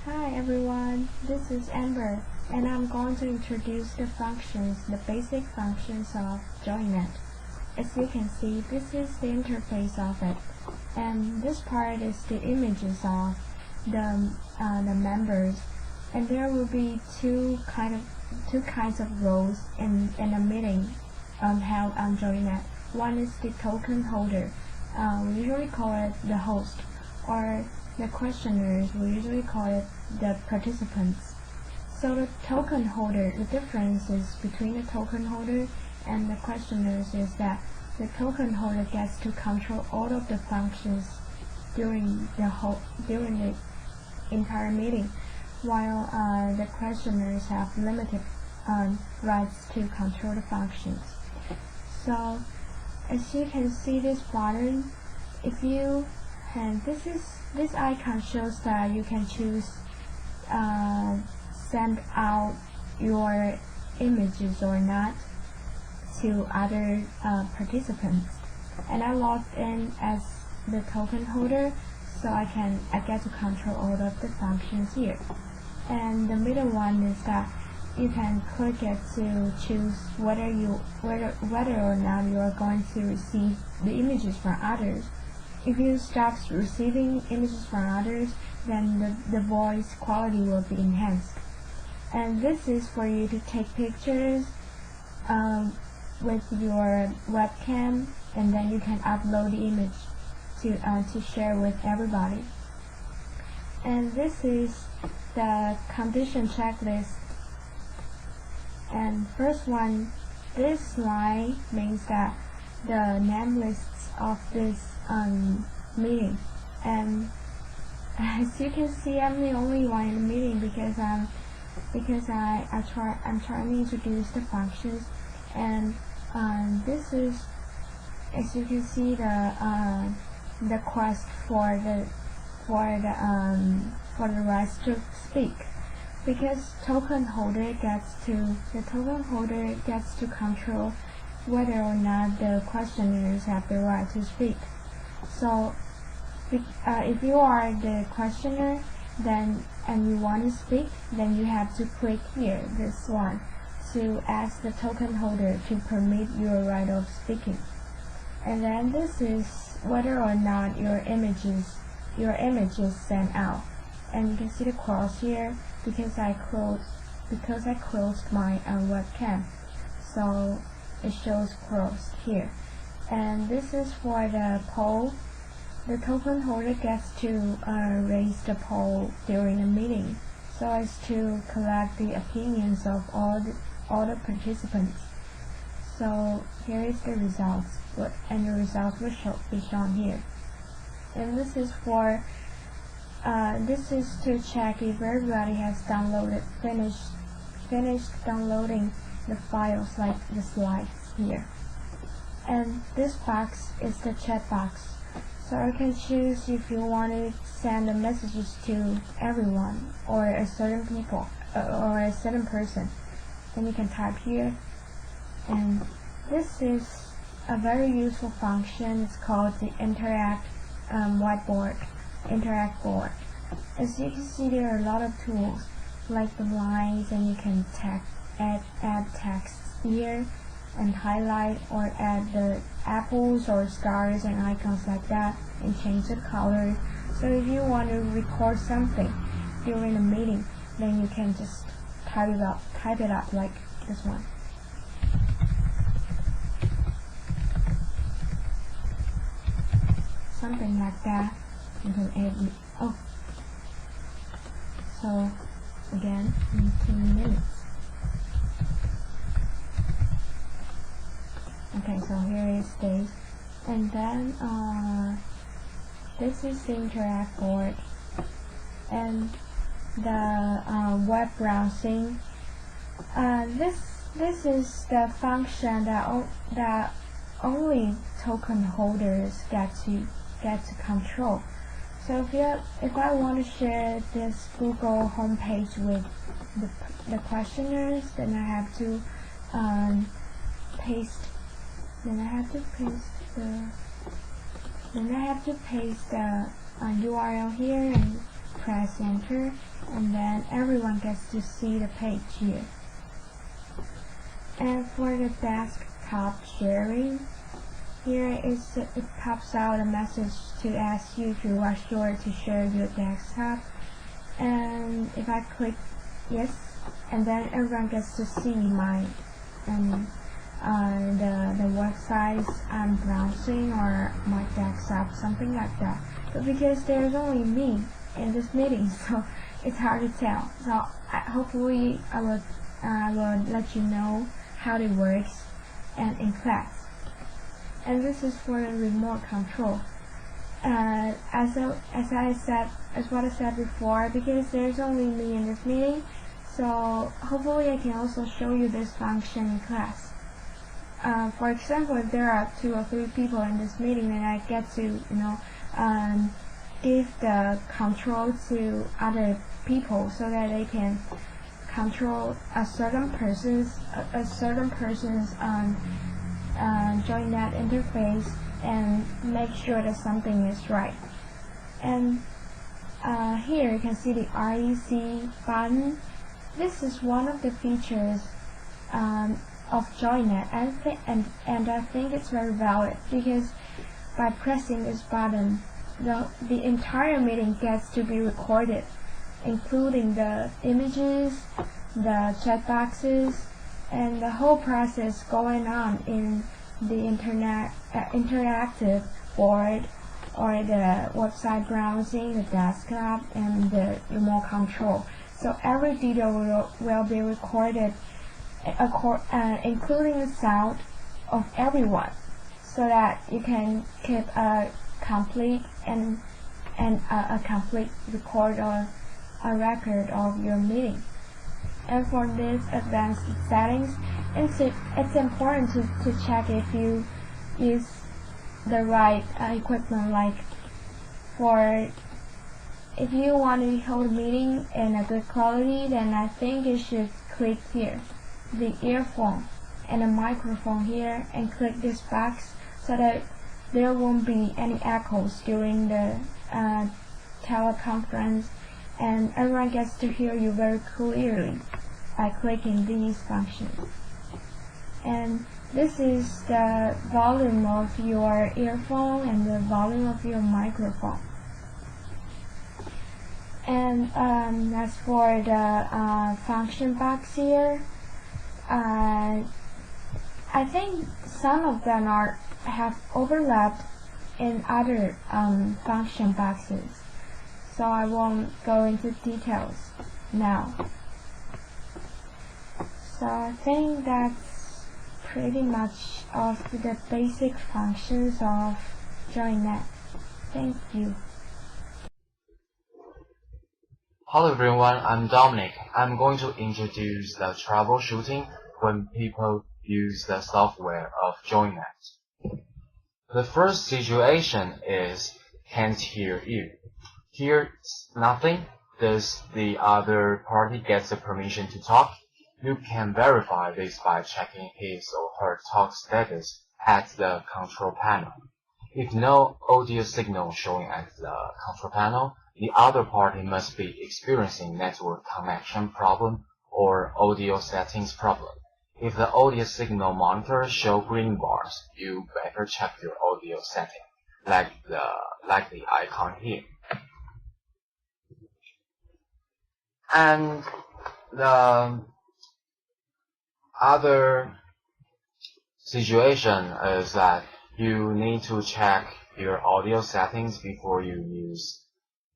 Hi everyone, this is Amber, and I'm going to introduce the basic functions of JoinNet. As you can see, this is the interface of it, and this part is the images of the members, and there will be two kinds of roles in a meeting held on JoinNet. One is the token holder. We usually call it the host, or the questioners, we usually call it the participants. So the token holder, the difference is between the token holder and the questioners is that the token holder gets to control all of the functions during the entire meeting, while the questioners have limited rights to control the functions. So as you can see this button, this icon shows that you can choose send out your images or not to other participants. And I logged in as the token holder, so I get to control all of the functions here. And the middle one is that you can click it to choose whether or not you are going to receive the images from others. If you stop receiving images from others, then the voice quality will be enhanced. And this is for you to take pictures with your webcam, and then you can upload the image to share with everybody. And this is the condition checklist. And first one, this line means that the name lists of this meeting, and as you can see, I'm the only one in the meeting because I'm trying to introduce the functions. And this is, as you can see, the quest for the rights to speak, because the token holder gets to control whether or not the questioners have the right to speak. So if you are the questioner and you want to speak, then you have to click here, this one, to ask the token holder to permit your right of speaking. And then this is whether or not your image is sent out. And you can see the cross here because I closed my webcam, so it shows crossed here. And this is for the poll. The token holder gets to raise the poll during a meeting so as to collect the opinions of all the participants. So here is the results, and the results will be shown here. And this is to check if everybody has finished downloading the files, like the slides here. And this box is the chat box. So you can choose if you want to send the messages to everyone or a certain people or a certain person. Then you can type here. And this is a very useful function. It's called the interact board. As you can see, there are a lot of tools like the lines, and you can add text here and highlight or add the apples or stars and icons like that, and change the color. So if you want to record something during a meeting, then you can just type it up like this one. Something like that. You can add so again in 2 minutes. Okay, so here is this, and then this is the interact board, and the web browsing. This is the function that only token holders get to control. So if I want to share this Google homepage with the questioners, then I have to paste the URL here, and press enter, and then everyone gets to see the page here. And for the desktop sharing, here it pops out a message to ask you if you are sure to share your desktop. And if I click yes, and then everyone gets to see my the websites I'm browsing or my desktop, something like that. But because there's only me in this meeting, so it's hard to tell. So hopefully I will let you know how it works and in class. And this is for the remote control. As what I said before, because there's only me in this meeting, so hopefully I can also show you this function in class. For example, if there are 2 or 3 people in this meeting, then I get to give the control to other people so that they can control a certain person's JoinNet interface and make sure that something is right. And here you can see the REC button. This is one of the features of JoinNet, and I think it's very valid, because by pressing this button, the entire meeting gets to be recorded, including the images, the chat boxes, and the whole process going on in the interactive board, or the website browsing, the desktop, and the remote control. So every detail will be recorded, including the sound of everyone, so that you can keep a complete a complete record or a record of your meeting. And for these advanced settings, it's important to check if you use the right equipment. Like if you want to hold a meeting in a good quality, then I think you should click here, the earphone and a microphone here, and click this box so that there won't be any echoes during the teleconference, and everyone gets to hear you very clearly by clicking these functions. And this is the volume of your earphone and the volume of your microphone. And as for the function box here, I think some of them have overlapped in other function boxes, so I won't go into details now. So I think that's pretty much of the basic functions of JoinNet. Thank you. Hello everyone, I'm Dominic. I'm going to introduce the troubleshooting when people use the software of JoinNet. The first situation is can't hear you. Hears nothing. Does the other party get the permission to talk? You can verify this by checking his or her talk status at the control panel. If no audio signal showing at the control panel, the other party must be experiencing network connection problem or audio settings problem. If the audio signal monitor show green bars, you better check your audio setting, like the icon here. And the other situation is that you need to check your audio settings before you use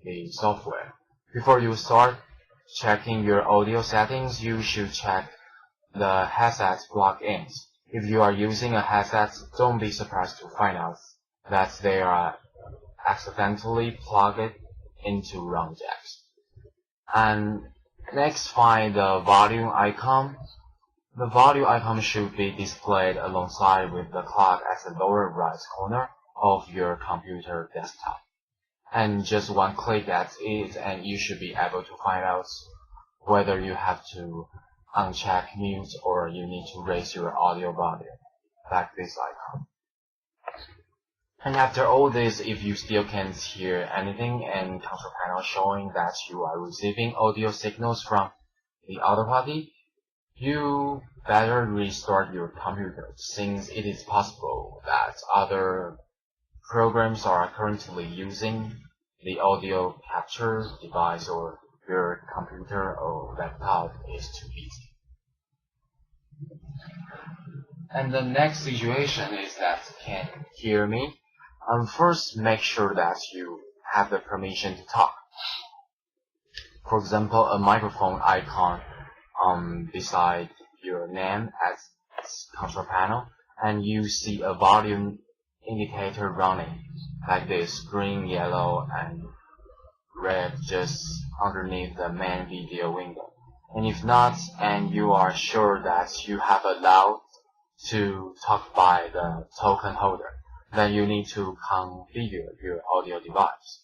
the software. Before you start checking your audio settings, you should check the headset plugins. If you are using a headset, don't be surprised to find out that they are accidentally plugged into wrong jacks. And next, find the volume icon. The volume icon should be displayed alongside with the clock at the lower right corner of your computer desktop. And just one click at it, and you should be able to find out whether you have to uncheck mute or you need to raise your audio volume, like this icon. And after all this, if you still can't hear anything and control panel showing that you are receiving audio signals from the other party, you better restart your computer, since it is possible that other programs are currently using the audio capture device, or your computer or laptop is too busy. And the next situation is that can hear me. First, make sure that you have the permission to talk. For example, a microphone icon beside your name at its control panel, and you see a volume indicator running like this: green, yellow, and red, just underneath the main video window. And if not, and you are sure that you have allowed to talk by the token holder, then you need to configure your audio device.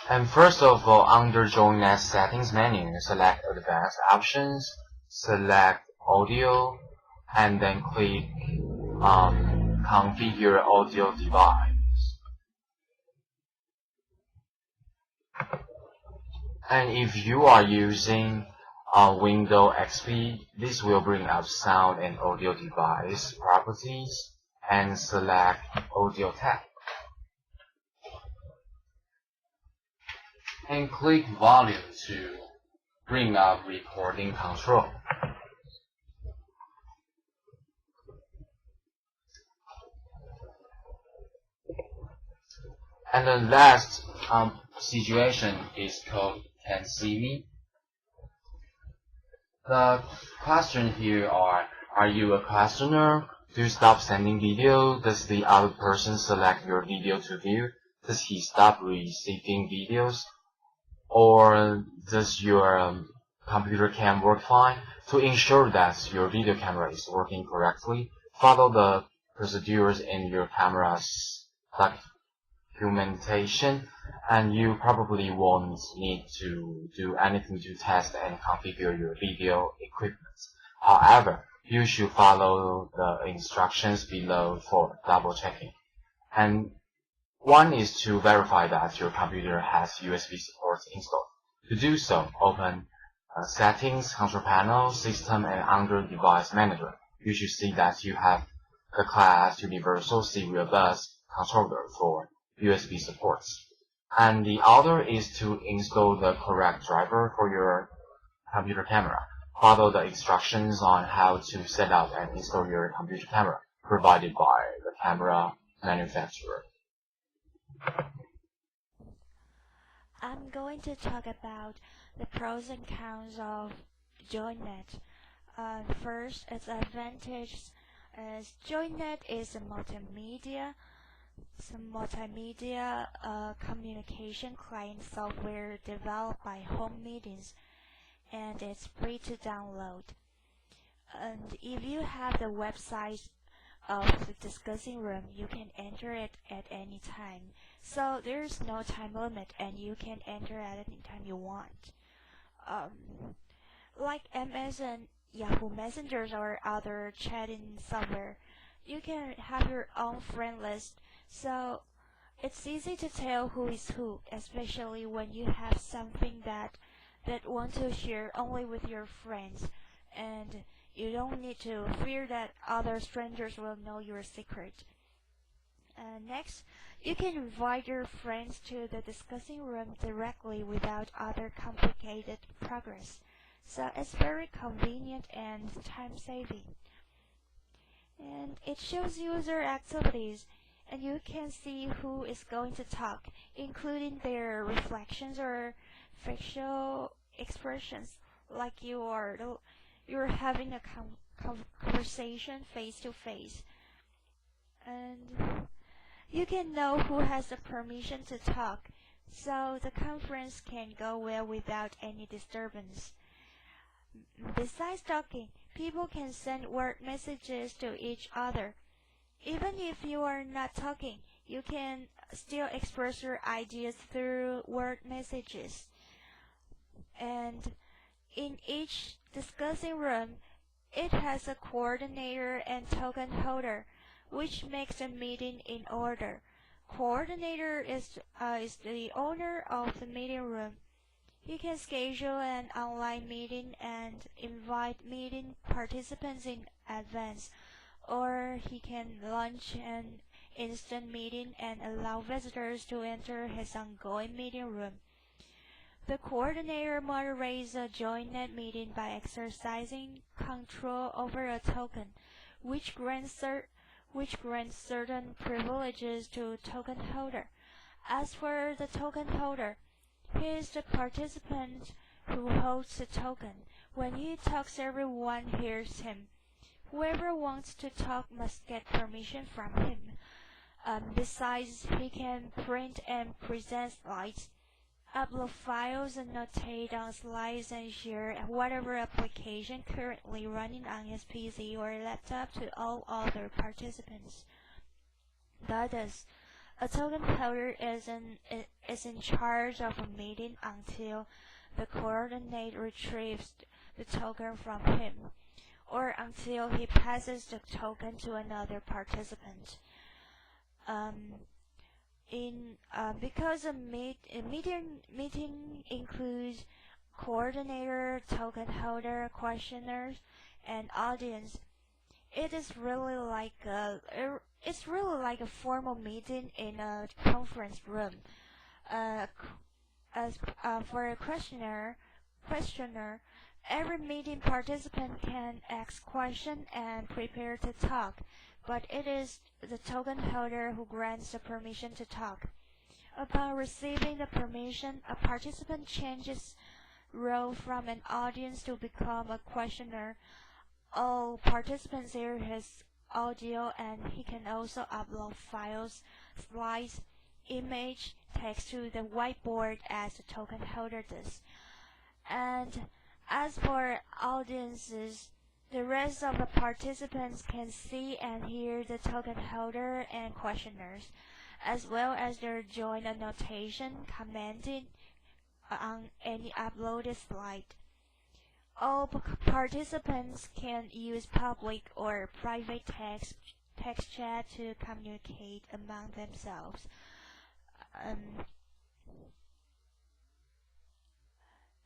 And first of all, under JoinNet settings menu, select Advanced Options, select Audio, and then click Configure Audio Device. And if you are using Windows XP, this will bring up Sound and Audio Device Properties, and select Audio tab. And click Volume to bring up Recording Control. And the last situation is called Can See Me. The question here are you a questioner? Do you stop sending video? Does the other person select your video to view? Does he stop receiving videos? Or does your computer cam work fine? To ensure that your video camera is working correctly, follow the procedures in your camera's documentation, and you probably won't need to do anything to test and configure your video equipment. However, you should follow the instructions below for double checking. And one is to verify that your computer has USB support installed. To do so, open Settings, Control Panel, System, and under Device Manager. You should see that you have the class Universal Serial Bus Controller for USB supports. And the other is to install the correct driver for your computer camera. Follow the instructions on how to set up and install your computer camera provided by the camera manufacturer. I'm going to talk about the pros and cons of JoinNet. First, its advantage is JoinNet is a multimedia communication client software developed by Home Meetings, and it's free to download. And if you have the website of the discussing room, you can enter it at any time. So there's no time limit, and you can enter at any time you want. Like MSN, Yahoo Messengers, or other chatting software, you can have your own friend list. So it's easy to tell who is who, especially when you have something that want to share only with your friends, and you don't need to fear that other strangers will know your secret. Next, you can invite your friends to the discussing room directly without other complicated progress. So it's very convenient and time-saving. And it shows user activities, and you can see who is going to talk, including their reflections or facial expressions, like you're having a conversation face to face. And you can know who has the permission to talk, so the conference can go well without any disturbance. Besides talking, people can send word messages to each other. Even if you are not talking, you can still express your ideas through word messages. And in each discussing room, It has a coordinator and token holder, which makes the meeting in order. Coordinator is the owner of the meeting room. He can schedule an online meeting and invite meeting participants in advance, or he can launch an instant meeting and allow visitors to enter his ongoing meeting room. The coordinator moderates a JoinNet meeting by exercising control over a token, which grants certain privileges to token holder. As for the token holder, he is the participant who holds the token. When he talks, everyone hears him. Whoever wants to talk must get permission from him. Besides, he can print and present slides, upload files, annotate on slides, and share whatever application currently running on his PC or laptop to all other participants. Thus, a token holder is in charge of a meeting until the coordinator retrieves the token from him, or until he passes the token to another participant. Because a meeting includes coordinator, token holder, questioners, and audience, it's really like a formal meeting in a conference room. For a questioner, every meeting participant can ask questions and prepare to talk, but it is the token holder who grants the permission to talk. Upon receiving the permission, a participant changes role from an audience to become a questioner. All participants hear his audio, and he can also upload files, slides, image, text to the whiteboard as the token holder does. And as for audiences, the rest of the participants can see and hear the token holder and questioners, as well as their joint annotation commenting on any uploaded slide. All participants can use public or private text chat to communicate among themselves.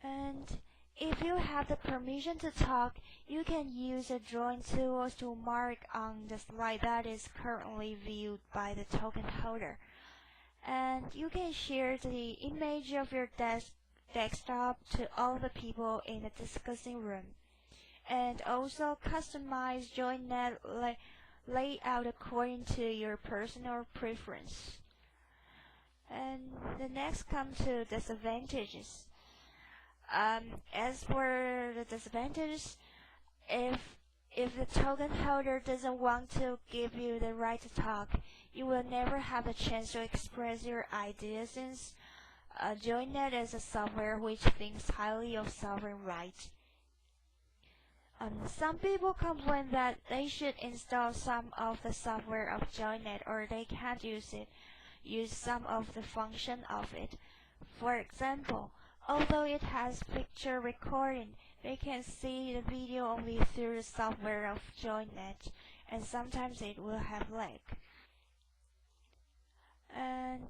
And if you have the permission to talk, you can use the drawing tools to mark on the slide that is currently viewed by the token holder. And you can share the image of your desktop to all the people in the discussing room, and also customize JoinNet layout according to your personal preference. And the next comes to disadvantages. As for the disadvantages, if the token holder doesn't want to give you the right to talk, you will never have the chance to express your ideas, since JoinNet is a software which thinks highly of sovereign rights. Some people complain that they should install some of the software of JoinNet, or they can't use some of the function of it. For example, although it has picture recording, they can see the video only through the software of JoinNet, and sometimes it will have lag. And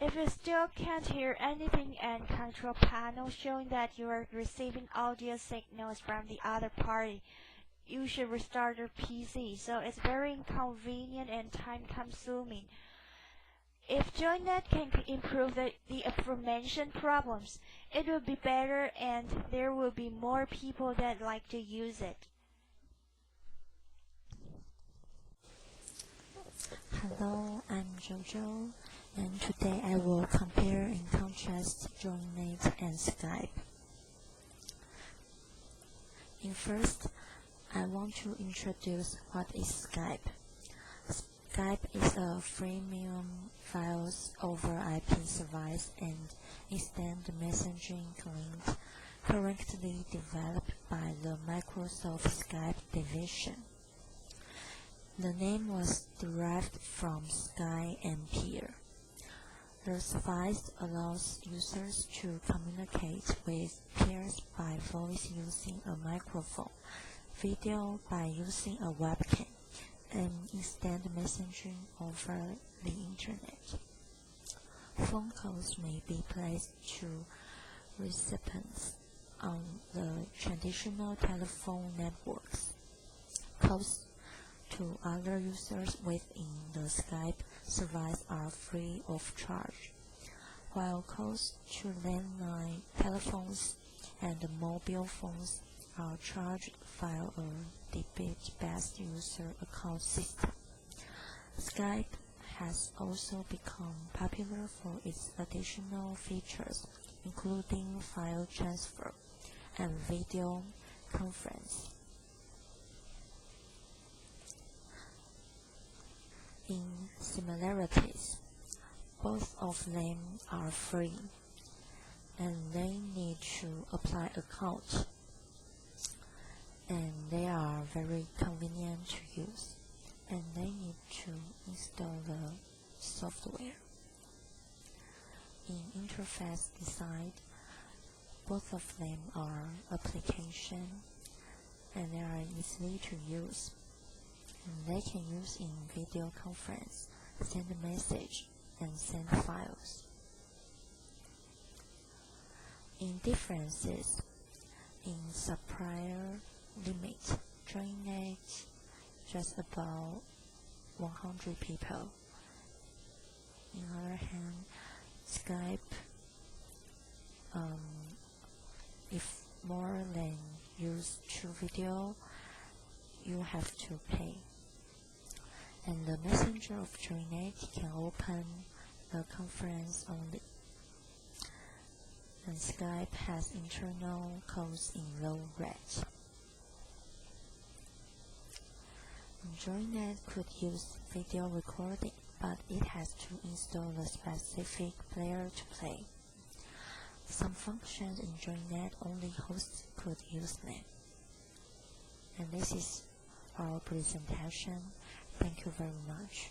if you still can't hear anything and control panel showing that you are receiving audio signals from the other party, you should restart your PC, so it's very inconvenient and time-consuming. If JoinNet can improve the aforementioned problems, it will be better and there will be more people that like to use it. Hello, I'm Jojo, and today I will compare and contrast JoinNet and Skype. First, I want to introduce what is Skype. Skype is a freemium files over IP service and instant messaging client currently developed by the Microsoft Skype division. The name was derived from Sky and Peer. The service allows users to communicate with peers by voice using a microphone video by using a webcam and instant messaging over the internet. Phone calls may be placed to recipients on the traditional telephone networks. Calls to other users within the Skype service are free of charge, while calls to landline telephones and mobile phones are charged via a debit-based user account system. Skype has also become popular for its additional features, including file transfer and video conference. In similarities, both of them are free, and they need to apply accounts, and they are very convenient to use, and they need to install the software. In interface design, both of them are application, and they are easily to use, and they can use in video conference, send a message, and send files. In differences, in supplier limit, JoinNet just about 100 people. On the other hand, Skype, if more than use to video, you have to pay. And the messenger of JoinNet can open the conference only. And Skype has internal calls in low rate. JoinNet could use video recording, but it has to install a specific player to play. Some functions in JoinNet only hosts could use them. And this is our presentation. Thank you very much.